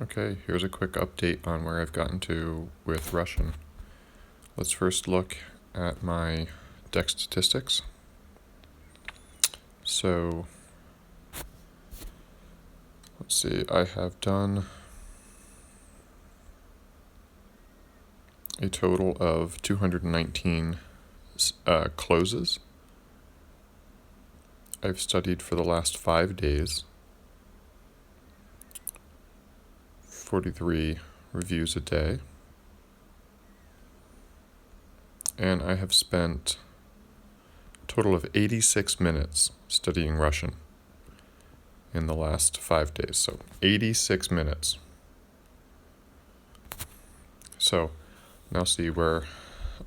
Okay, here's a quick update on where I've gotten to with Russian. Let's first look at my deck statistics. So, let's see, I have done a total of 219 closes. I've studied for the last 5 days, 43 reviews a day, and I have spent a total of 86 minutes studying Russian in the last 5 days. So 86 minutes. So now see where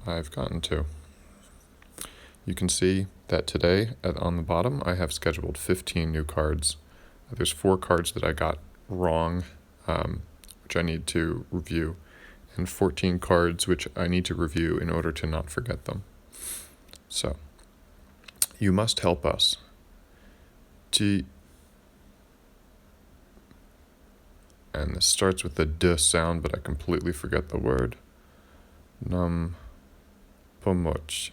I've gotten to. You can see that today on the bottom I have scheduled 15 new cards. There's 4 cards that I got wrong, which I need to review, and 14 cards which I need to review in order to not forget them. So, you must help us to, and this starts with the D sound, but I completely forget the word. Nam помочь.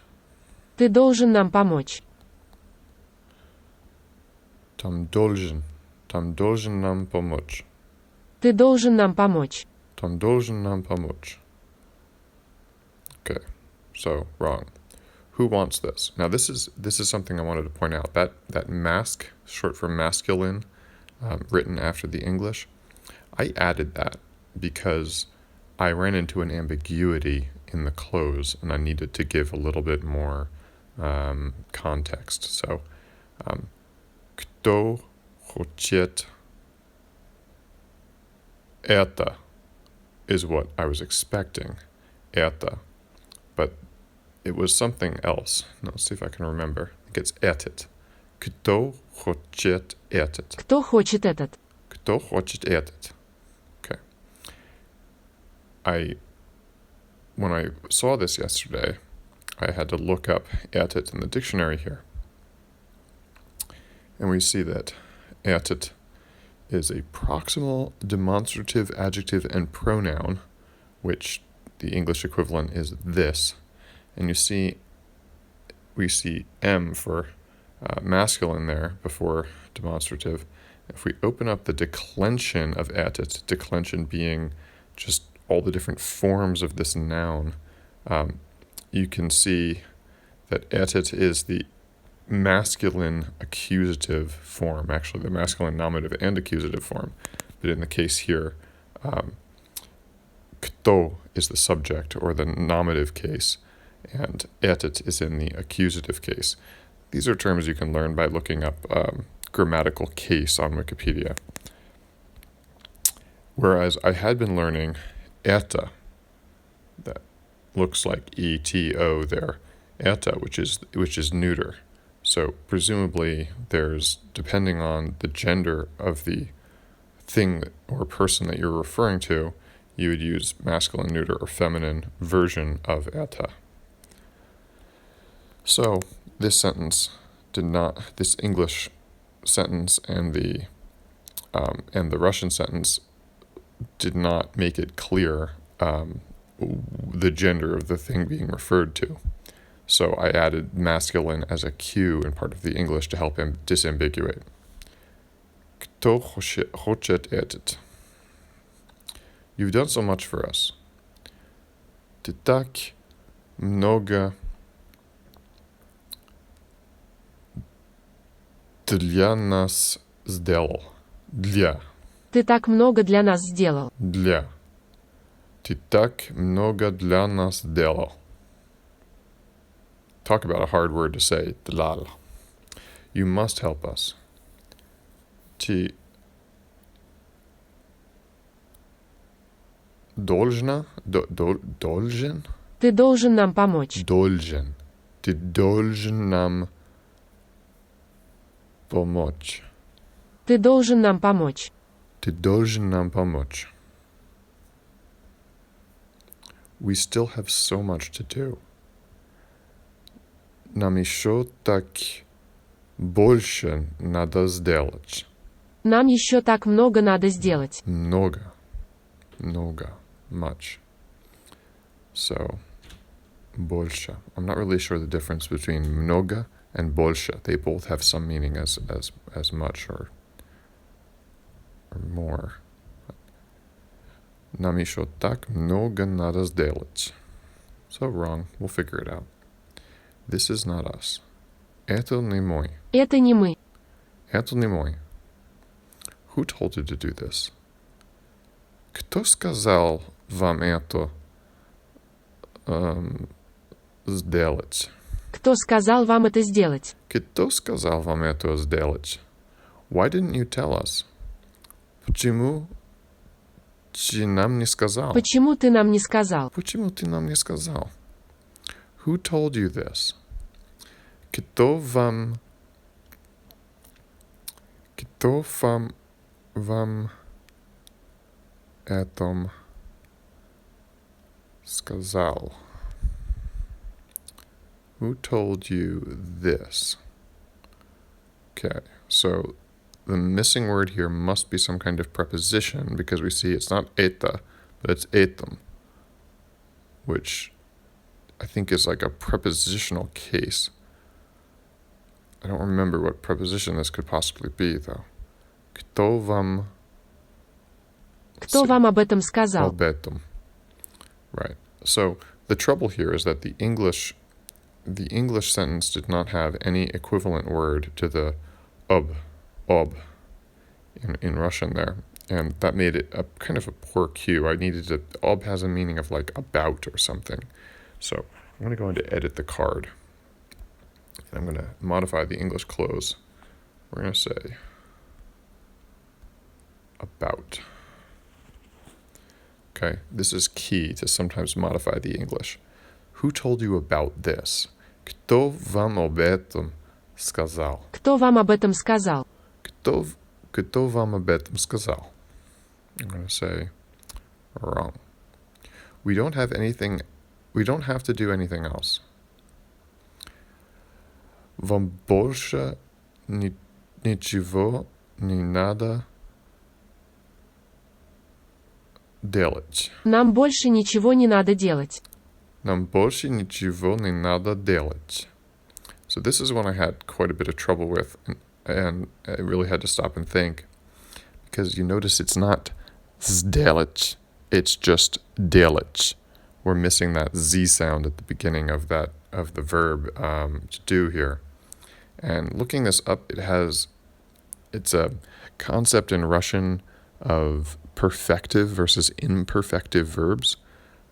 Ты должен нам помочь. Tam должен нам помочь. Ты должен нам помочь. Tam должен нам помочь. Okay, so wrong. Who wants this? Now this is something I wanted to point out. That mask, short for masculine, written after the English, I added that because I ran into an ambiguity in the close and I needed to give a little bit more context. So, кто хочет это is what I was expecting, это, but it was something else. Now, let's see if I can remember. I think it's этот. Кто хочет этот? Кто хочет этот? Кто хочет этот? Okay. When I saw this yesterday, I had to look up этот in the dictionary here. And we see that этот is a proximal demonstrative adjective and pronoun, which the English equivalent is this. And we see M for masculine there before demonstrative. If we open up the declension of этот, declension being just all the different forms of this noun, you can see that этот is the masculine accusative form, actually the masculine nominative and accusative form. But in the case here, кто is the subject or the nominative case, and этот is in the accusative case. These are terms you can learn by looking up grammatical case on Wikipedia. Whereas I had been learning это, that looks like ETO there, это, which is neuter. So presumably there's, depending on the gender of the thing or person that you're referring to, you would use masculine, neuter, or feminine version of это. So this English sentence and the Russian sentence did not make it clear the gender of the thing being referred to. So I added masculine as a cue in part of the English to help him disambiguate. Кто хочет этот? You've done so much for us. Ты так много для нас сделал. Для. Ты так много для нас сделал. Для. Ты так много для нас сделал. Talk about a hard word to say. Dla. You must help us. Ты должна? Должен? Ты должен нам помочь. Должен. Ты должен нам помочь. Ты должен нам помочь. Ты должен нам помочь. We still have so much to do. Нам еще так больше надо сделать. Нам еще так много надо сделать. Много. много, much. So, больше. I'm not really sure the difference between много and больше. They both have some meaning as much or more. Нам еще так много надо сделать. So wrong. We'll figure it out. This is not us. Это не мой. Это не мы. Это не мой. Who told you to do this? Кто сказал вам это сделать? Кто сказал вам это сделать? Кто сказал вам это сделать? Why didn't you tell us? Почему ты нам не сказал? Почему ты нам не сказал? Почему ты нам не сказал? Who told you this? Кто вам этом сказал? Who told you this? Okay, so the missing word here must be some kind of preposition because we see it's not это, but it's этим, which I think is like a prepositional case. I don't remember what preposition this could possibly be, though. Кто вам об этом сказал? об этом? Right. So the trouble here is that the English sentence did not have any equivalent word to the ob in Russian there, and that made it a kind of a poor cue. I needed to. Ob has a meaning of like about or something. So I'm going to go into edit the card. And I'm going to modify the English close. We're going to say about. Okay, this is key to sometimes modify the English. Who told you about this? Кто вам об этом сказал? Кто вам об этом сказал? Кто вам об этом сказал? I'm going to say wrong. We don't have to do anything else. Вам больше ничего не надо делать. Нам больше ничего не надо делать. Нам больше ничего не надо делать. So this is one I had quite a bit of trouble with, and I really had to stop and think, because you notice it's not сделать, it's just делать. We're missing that Z sound at the beginning of the verb to do here. And looking this up, it's a concept in Russian of perfective versus imperfective verbs.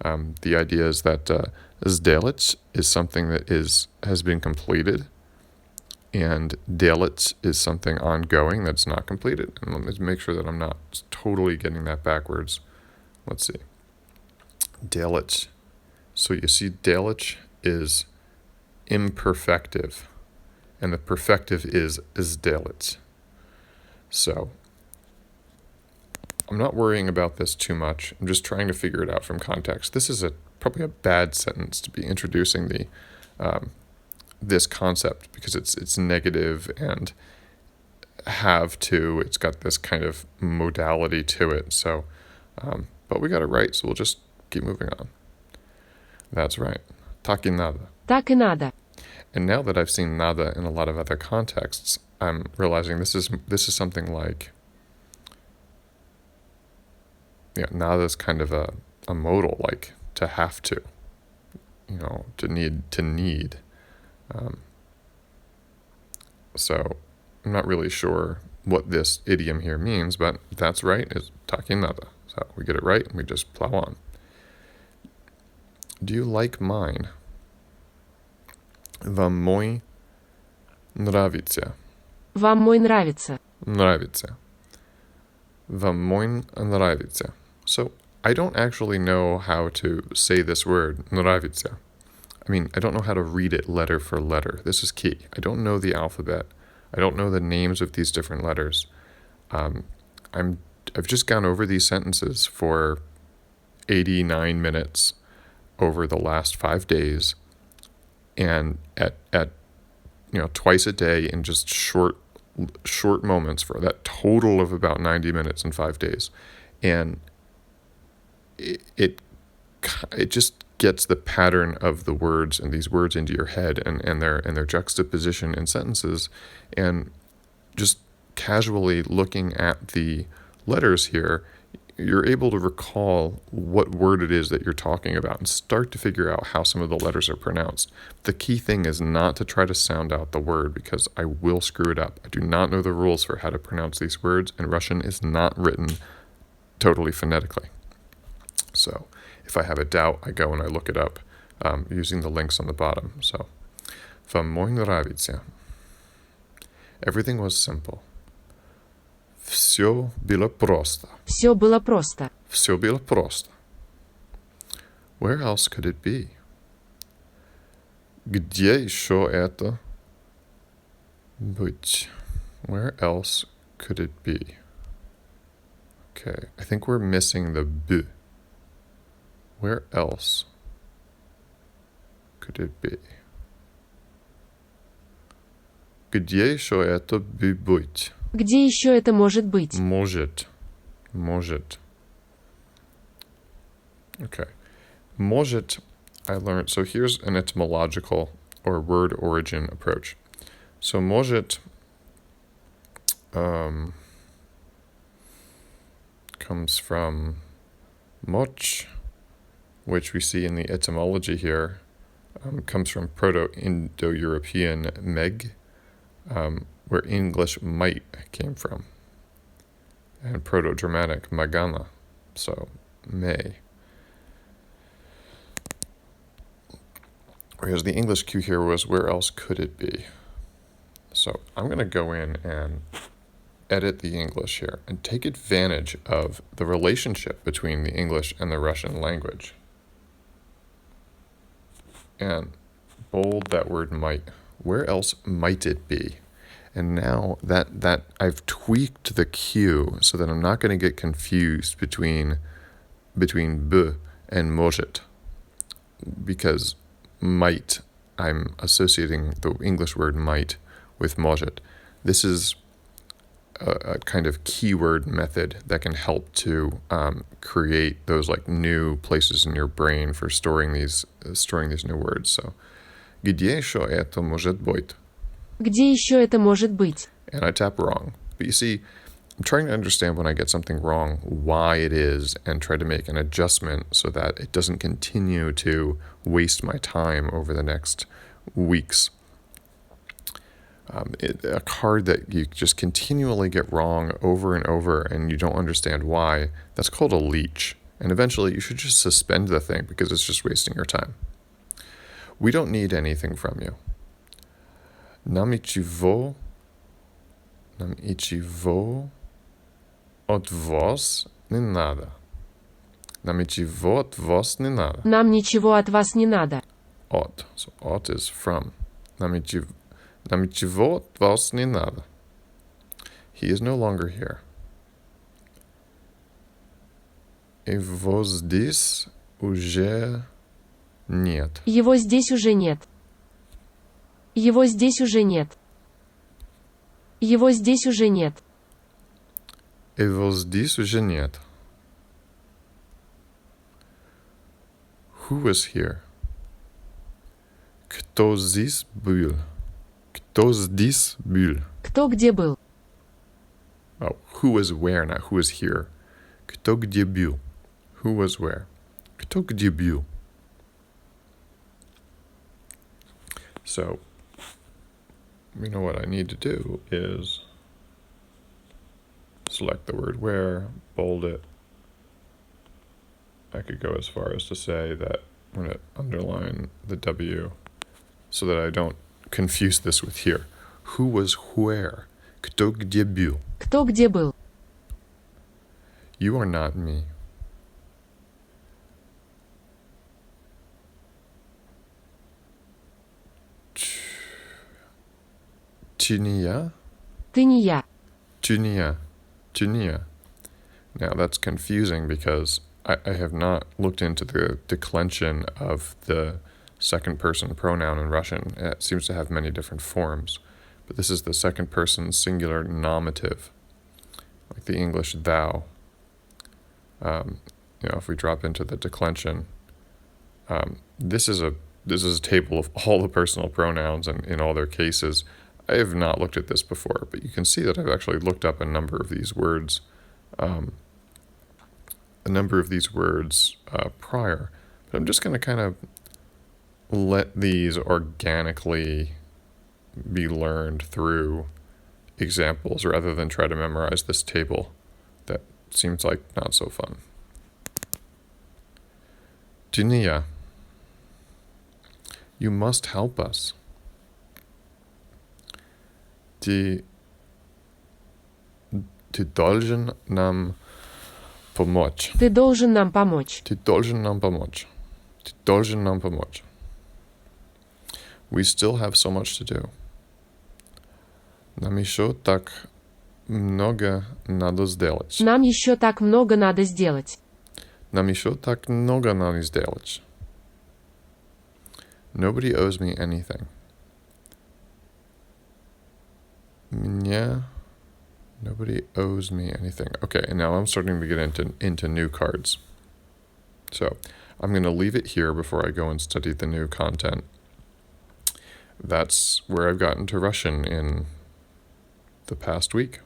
The idea is that сделать is something that has been completed, and делать is something ongoing that's not completed. And let me make sure that I'm not totally getting that backwards. Let's see. Делать. So you see, делать is imperfective, and the perfective is сделать. So I'm not worrying about this too much. I'm just trying to figure it out from context. This is probably a bad sentence to be introducing this concept, because it's negative and have to. It's got this kind of modality to it. So, but we got it right, so we'll just keep moving on. That's right. Так и надо. Так и надо. And now that I've seen nada in a lot of other contexts, I'm realizing this is something like, nada is kind of a modal, like to have to, to need. So I'm not really sure what this idiom here means, but that's right, is так и надо. So we get it right and we just plow on. Do you like mine? Вам мой нравится. Вам мой нравится. Нравится. Вам мой нравится. So I don't actually know how to say this word, нравится. I mean, I don't know how to read it letter for letter. This is key. I don't know the alphabet. I don't know the names of these different letters. I've just gone over these sentences for 89 minutes over the last 5 days, and at twice a day in just short moments for that total of about 90 minutes in 5 days. And it just gets the pattern of the words and these words into your head and their juxtaposition in sentences, and just casually looking at the letters here, you're able to recall what word it is that you're talking about and start to figure out how some of the letters are pronounced. The key thing is not to try to sound out the word, because I will screw it up. I do not know the rules for how to pronounce these words, and Russian is not written totally phonetically. So if I have a doubt, I go and I look it up using the links on the bottom. So, Вам мой нравится. Everything was simple. Все было просто. Все было просто. Все было просто. Where else could it be? Где еще это быть? Where else could it be? Okay, I think we're missing the b. Where else could it be? Где еще это быть? Где еще это может быть? Может. Okay. Может, I learned. So here's an etymological or word origin approach. So может comes from moch, which we see in the etymology here, comes from Proto-Indo-European meg, where English might came from, and Proto-Germanic magana, so may. Whereas the English cue here was, where else could it be? So I'm going to go in and edit the English here and take advantage of the relationship between the English and the Russian language. And bold that word might. Where else might it be? And now that I've tweaked the cue so that I'm not going to get confused between b and может, because might, I'm associating the English word might with может. This is a kind of keyword method that can help to create those like new places in your brain for storing these new words. So, где еще это может быть? Где еще это может быть? And I tap wrong. But you see, I'm trying to understand when I get something wrong, why it is, and try to make an adjustment so that it doesn't continue to waste my time over the next weeks. A card that you just continually get wrong over and over and you don't understand why, that's called a leech. And eventually you should just suspend the thing because it's just wasting your time. We don't need anything from you. Нам ничего от вас не надо. Нам ничего от вас не надо. Нам ничего от вас не надо. От. So от is from. Нам ничего от вас не надо. He is no longer here. Его здесь уже нет. Его здесь уже нет. Его здесь уже нет. Его здесь уже нет. Его здесь уже нет. Who was here? Кто здесь был? Кто здесь был? Кто где был? Oh, who was where, not who was here. Кто где был? Who was where? Кто где был? So, you know what I need to do is select the word where, bold it. I could go as far as to say that I'm going to underline the W so that I don't confuse this with here. Who was where? Кто где был? Кто где был? You are not me. Ты не я? Ты не я. Ты не я. Ты не я. Now that's confusing because I have not looked into the declension of the second person pronoun in Russian. It seems to have many different forms, but this is the second person singular nominative, like the English thou. if we drop into the declension, this is a table of all the personal pronouns and in all their cases. I have not looked at this before, but you can see that I've actually looked up a number of these words, prior. But I'm just going to kind of let these organically be learned through examples rather than try to memorize this table that seems like not so fun. Jinia, you must help us. Ты должен нам помочь. Ты должен нам помочь. Ты должен нам помочь. Ты должен нам помочь. We still have so much to do. Нам еще так много надо сделать. Нам еще так много надо сделать. Нам еще так много надо сделать. Nobody owes me anything. Nobody owes me anything. Okay, and now I'm starting to get into new cards. So I'm going to leave it here before I go and study the new content. That's where I've gotten to Russian in the past week.